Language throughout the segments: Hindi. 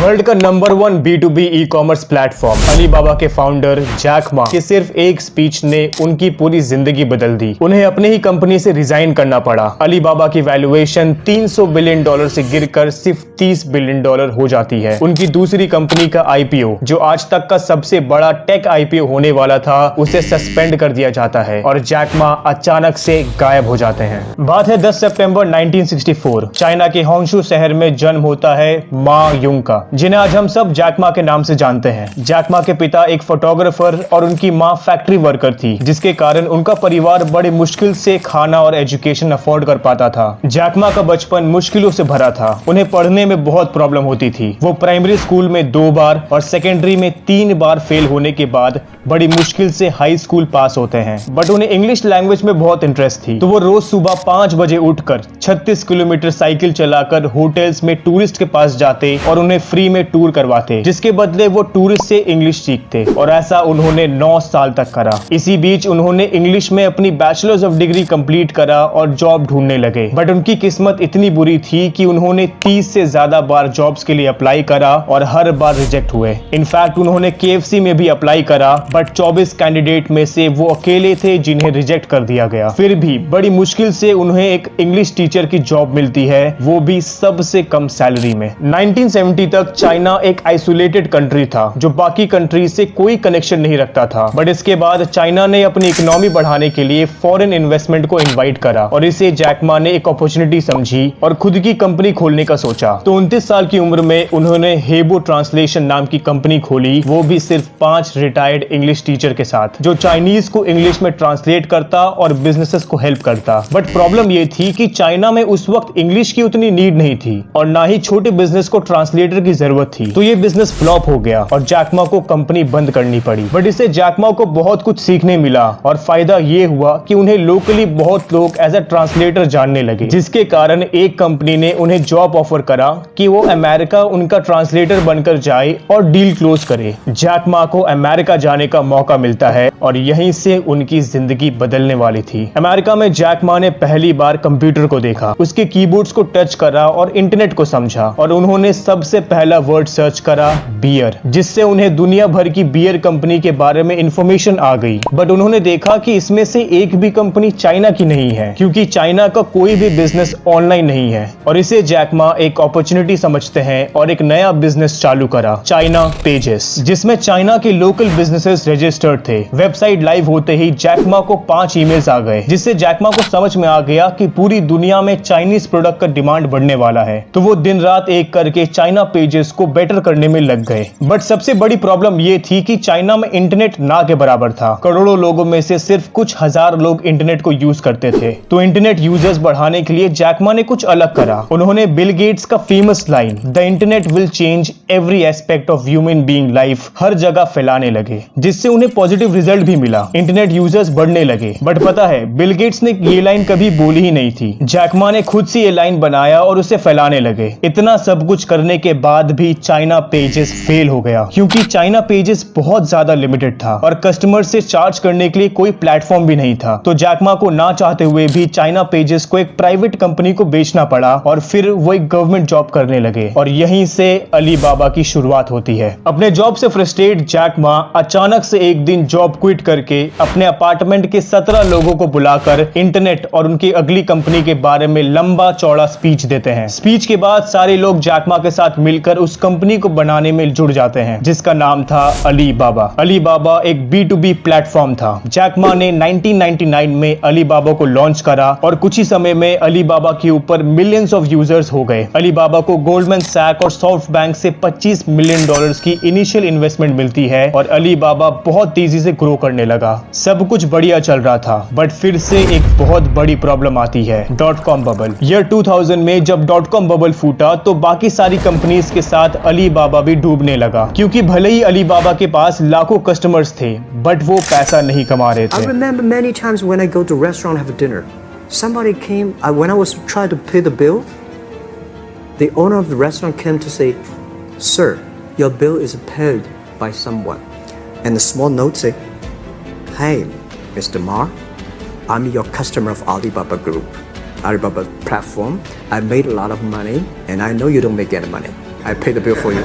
वर्ल्ड का number 1 B2B e commerce platform Alibaba के फाउंडर जैक मा की सिर्फ एक स्पीच ने उनकी पूरी जिंदगी बदल दी। उन्हें अपनी ही कंपनी से रिजाइन करना पड़ा। अलीबाबा की वैल्यूएशन $300 बिलियन से गिरकर सिर्फ $30 बिलियन हो जाती है। उनकी दूसरी कंपनी का IPO, जो आज तक का सबसे बड़ा टेक IPO होने वाला था, उसे सस्पेंड कर दिया जाता है और जैक मा अचानक से गायब हो जाते हैं। बात है 10 सितंबर 1964। चाइना के होंशु शहर में जन्म होता है मा युंग का, जिन्हें आज हम सब जैक मा के नाम से जानते हैं। जैक मा के पिता एक फोटोग्राफर और उनकी मां फैक्ट्री वर्कर थी, जिसके कारण उनका परिवार बड़ी मुश्किल से खाना और एजुकेशन अफोर्ड कर पाता था। जैक मा का बचपन मुश्किलों से भरा था। उन्हें पढ़ने में बहुत प्रॉब्लम होती थी। वो प्राइमरी स्कूल में 2 बार और सेकेंडरी में 3 बार फेल होने के बाद बड़ी मुश्किल से हाई स्कूल पास होते हैं। बट उन्हें इंग्लिश लैंग्वेज में बहुत इंटरेस्ट थी, तो वो रोज सुबह 5 बजे उठकर 36 किलोमीटर साइकिल चलाकर होटल्स में टूरिस्ट के पास जाते और उन्हें फ्री में टूर करवाते, जिसके बदले वो टूरिस्ट से इंग्लिश सीखते। और ऐसा उन्होंने 9 साल तक करा। इसी बीच उन्होंने इंग्लिश में अपनी बैचलर्स ऑफ डिग्री कंप्लीट करा और जॉब ढूंढने लगे। बट उनकी किस्मत इतनी बुरी थी कि उन्होंने 30 से ज्यादा बार जॉब्स के लिए अप्लाई करा और हर बार रिजेक्ट हुए। इनफैक्ट उन्होंने KFC में भी अप्लाई करा, बट 24 कैंडिडेट में से वो अकेले थे जिन्हें रिजेक्ट कर दिया गया। फिर भी बड़ी मुश्किल से उन्हें एक इंग्लिश टीचर की जॉब मिलती है, वो भी सबसे कम सैलरी में। 1970 तक चाइना एक आइसोलेटेड कंट्री था, जो बाकी कंट्रीज से कोई कनेक्शन नहीं रखता था। बट इसके बाद चाइना ने अपनी इकोनॉमी बढ़ाने के लिए फॉरेन इन्वेस्टमेंट को इनवाइट करा और इसे जैक मा ने एक अपॉर्चुनिटी समझी और खुद की कंपनी खोलने का सोचा। तो 29 साल की उम्र में उन्होंने हेबो ट्रांसलेशन नाम की कंपनी खोली, वो भी सिर्फ 5 रिटायर्ड इंग्लिश टीचर के साथ, जो चाइनीज को इंग्लिश में ट्रांसलेट करता और बिजनेसेस को हेल्प करता। बट प्रॉब्लम ये थी कि चाइना में उस वक्त इंग्लिश की उतनी नीड नहीं थी और ना ही छोटे बिजनेस को ट्रांसलेटर की जरूरत थी। तो ये बिजनेस फ्लॉप हो गया और जैक मा को कंपनी बंद करनी पड़ी। बट इससे जैक मा को बहुत कुछ सीखने मिला और फायदा ये हुआ कि उन्हें लोकली बहुत लोग एज ए ट्रांसलेटर जानने लगे, जिसके कारण एक कंपनी ने उन्हें जॉब ऑफर करा कि वो अमेरिका उनका ट्रांसलेटर बनकर जाए और डील क्लोज करे। जैक मा को अमेरिका जाने का मौका मिलता है और यहीं से उनकी जिंदगी बदलने वाली थी। अमेरिका में जैक मा ने पहली बार कंप्यूटर को देखा, उसके कीबोर्ड्स को टच करा और इंटरनेट को समझा और उन्होंने सबसे पहला वर्ड सर्च करा बियर, जिससे उन्हें दुनिया भर की बियर कंपनी के बारे में इंफॉर्मेशन आ गई। बट उन्होंने देखा कि इसमें से एक भी कंपनी चाइना की नहीं है, क्योंकि चाइना का कोई भी बिजनेस ऑनलाइन नहीं है। और इसे जैक मा एक अपॉर्चुनिटी समझते हैं और एक नया बिजनेस चालू करा, चाइना पेजेस, जिसमें चाइना के लोकल बिजनेसेस रजिस्टर्ड थे। वेबसाइट लाइव होते ही जैक मा को 5 ईमेल्स आ गए, जिससे जैक मा को समझ में आ गया कि पूरी दुनिया में चाइनीज प्रोडक्ट का डिमांड बढ़ने वाला है। तो वो दिन रात एक करके चाइना पेजेस को बेटर करने में लग गए। बट सबसे बड़ी प्रॉब्लम ये थी कि चाइना में इंटरनेट ना के बराबर था। करोड़ों लोगों में से सिर्फ कुछ हजार लोग इंटरनेट को यूज करते थे। तो इंटरनेट यूजर्स बढ़ाने के लिए जैक मा ने कुछ अलग करा। उन्होंने बिल गेट्स का famous line the internet will change every aspect of human being life हर जगह फैलाने लगे, जिससे उन्हें पॉजिटिव रिजल्ट भी मिला। इंटरनेट यूजर्स बढ़ने लगे। बट पता है, बिल गेट्स ने ये लाइन कभी बोली ही नहीं थी। जैक मा ने खुद से ये लाइन बनाया और उसे फैलाने लगे। इतना सब कुछ करने के बाद भी चाइना पेजेस फेल हो गया, क्योंकि चाइना पेजेस बहुत ज्यादा लिमिटेड था और कस्टमर से चार्ज करने के लिए कोई प्लेटफॉर्म भी नहीं था। तो जैक मा को ना चाहते हुए भी चाइना पेजेस को एक प्राइवेट कंपनी को बेचना पड़ा और फिर वो एक गवर्नमेंट जॉब करने लगे। और यहीं से अलीबाबा की शुरुआत होती है। अपने जॉब से फ्रस्ट्रेट जैक मा अचानक से एक दिन जॉब क्विट करके अपने अपार्टमेंट के 17 लोगों को बुलाकर इंटरनेट और उनकी अगली कंपनी के बारे में लंबा चौड़ा स्पीच देते हैं। स्पीच के बाद सारे लोग जैक मा के साथ मिलकर उस कंपनी को बनाने में जुड़ जाते हैं, जिसका नाम था अलीबाबा। अलीबाबा एक B2B प्लेटफॉर्म था। जैक मा ने 1999 में अलीबाबा को लॉन्च करा और कुछ ही समय में अलीबाबा के ऊपर मिलियंस ऑफ यूजर्स हो गए। अलीबाबा को गोल्डमैन सैक और सॉफ्ट बैंक से $25 मिलियन की इनिशियल इन्वेस्टमेंट मिलती है और अलीबाबा बहुत तेजी से ग्रो करने लगा। सब कुछ बढ़िया चल रहा था, बट फिर से एक बहुत बड़ी प्रॉब्लम आती है, .com बबल। ईयर 2000 में जब .com बबल फूटा तो बाकी सारी कंपनीज के साथ अलीबाबा भी डूबने लगा, क्योंकि भले ही अलीबाबा के पास लाखों कस्टमर्स थे, बट वो पैसा नहीं कमा रहे थे। I remember many times when I go to restaurant have a dinner, somebody came when I was trying to pay the bill, the owner of the restaurant came to say, "Sir, your bill is paid by someone," and the small note say, "Hey, Mr. Ma, I'm your customer of Alibaba Group, Alibaba platform. I made a lot of money, and I know you don't make any money. I pay the bill for you.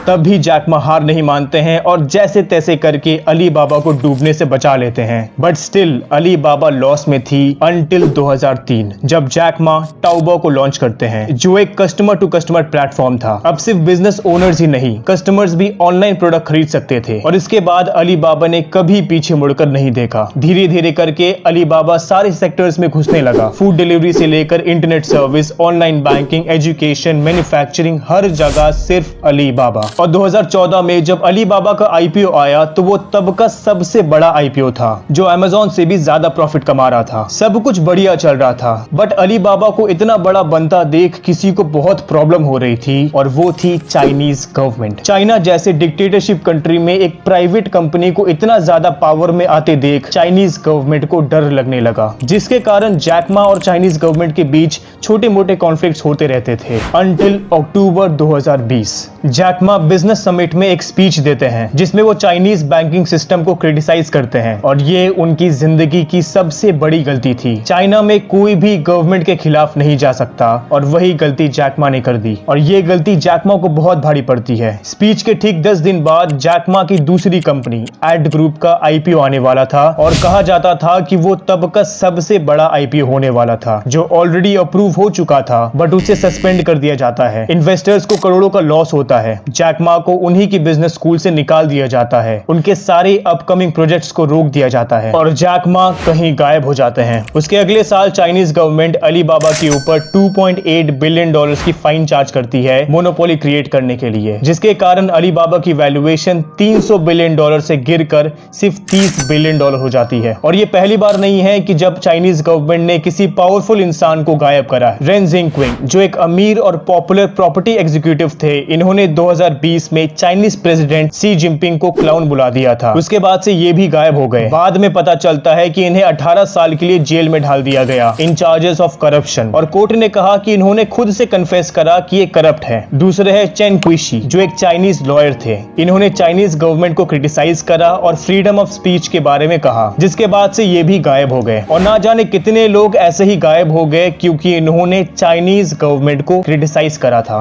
तब भी जैक मा हार नहीं मानते हैं और जैसे तैसे करके अली बाबा को डूबने से बचा लेते हैं। But still Ali Baba loss में थी अंटिल 2003 जब जैक मा टाओबाओ को लॉन्च करते हैं, जो एक कस्टमर टू कस्टमर प्लेटफॉर्म था। अब सिर्फ बिजनेस ओनर्स ही नहीं, कस्टमर्स भी ऑनलाइन प्रोडक्ट खरीद सकते थे। और इसके बाद अली बाबा ने कभी पीछे मुड़कर नहीं देखा। धीरे धीरे करके अली बाबा सारे सेक्टर्स में घुसने लगा। फूड डिलीवरी से लेकर internet service, online banking, education, manufacturing, हर जगह सिर्फ अली बाबा। और 2014 में जब अली बाबा का आईपीओ आया तो वो तब का सबसे बड़ा आईपीओ था, जो अमेज़न से भी ज्यादा प्रॉफिट कमा रहा था। सब कुछ बढ़िया चल रहा था, बट अली बाबा को इतना बड़ा बनता देख किसी को बहुत प्रॉब्लम हो रही थी, और वो थी चाइनीज गवर्नमेंट। चाइना जैसे डिक्टेटरशिप कंट्री में एक प्राइवेट कंपनी को इतना ज्यादा पावर में आते देख चाइनीज गवर्नमेंट को डर लगने लगा, जिसके कारण जैक मा और चाइनीज गवर्नमेंट के बीच छोटे मोटे कॉन्फ्लिक्ट्स होते रहते थे अंटिल अक्टूबर 2020। जैक मा बिजनेस समिट में एक स्पीच देते हैं जिसमें वो चाइनीज बैंकिंग सिस्टम को क्रिटिसाइज करते हैं, और ये उनकी जिंदगी की सबसे बड़ी गलती थी। चाइना में कोई भी गवर्नमेंट के खिलाफ नहीं जा सकता, और वही गलती जैक मा ने कर दी, और ये गलती जैक मा को बहुत भारी पड़ती है। स्पीच के ठीक 10 दिन बाद जैक मा की दूसरी कंपनी एड ग्रुप का आईपीओ आने वाला था, और कहा जाता था कि वो तब का सबसे बड़ा आईपीओ होने वाला था, जो ऑलरेडी अप्रूव हो चुका था, बट उसे सस्पेंड कर दिया जाता है। इन्वेस्टर्स को करोड़ों का लॉस होता है। जैक मा को उन्हीं की बिजनेस स्कूल से निकाल दिया जाता है, उनके सारे अपकमिंग प्रोजेक्ट्स को रोक दिया जाता है, और जैक मा कहीं गायब हो जाते हैं। उसके अगले साल चाइनीज गवर्नमेंट अली बाबा के ऊपर $2.8 बिलियन की फाइन चार्ज करती है मोनोपोली क्रिएट करने के लिए, जिसके कारण अली बाबा की वैल्यूएशन $300 बिलियन से गिरकर सिर्फ $30 बिलियन हो जाती है। और ये पहली बार नहीं है कि जब चाइनीज गवर्नमेंट ने किसी पावरफुल इंसान को गायब करा। रेन जिंगक्विंग, जो एक अमीर और पॉपुलर प्रॉपर्टी एग्जीक्यूटिव थे, इन्होंने 2020 में चाइनीज प्रेसिडेंट शी जिनपिंग को क्लाउन बुला दिया था। उसके बाद से ये भी गायब हो गए। बाद में पता चलता है कि इन्हें 18 साल के लिए जेल में डाल दिया गया इन चार्जेस ऑफ करप्शन, और कोर्ट ने कहा कि इन्होंने खुद से कन्फेस करा कि ये करप्ट है। दूसरे है चेन क्विशी, जो एक चाइनीज लॉयर थे। इन्होंने चाइनीज गवर्नमेंट को क्रिटिसाइज करा और फ्रीडम ऑफ स्पीच के बारे में कहा, जिसके बाद से ये भी गायब हो गए। और ना जाने कितने लोग ऐसे ही गायब हो गए क्योंकि इन्होंने चाइनीज गवर्नमेंट को क्रिटिसाइज करा था।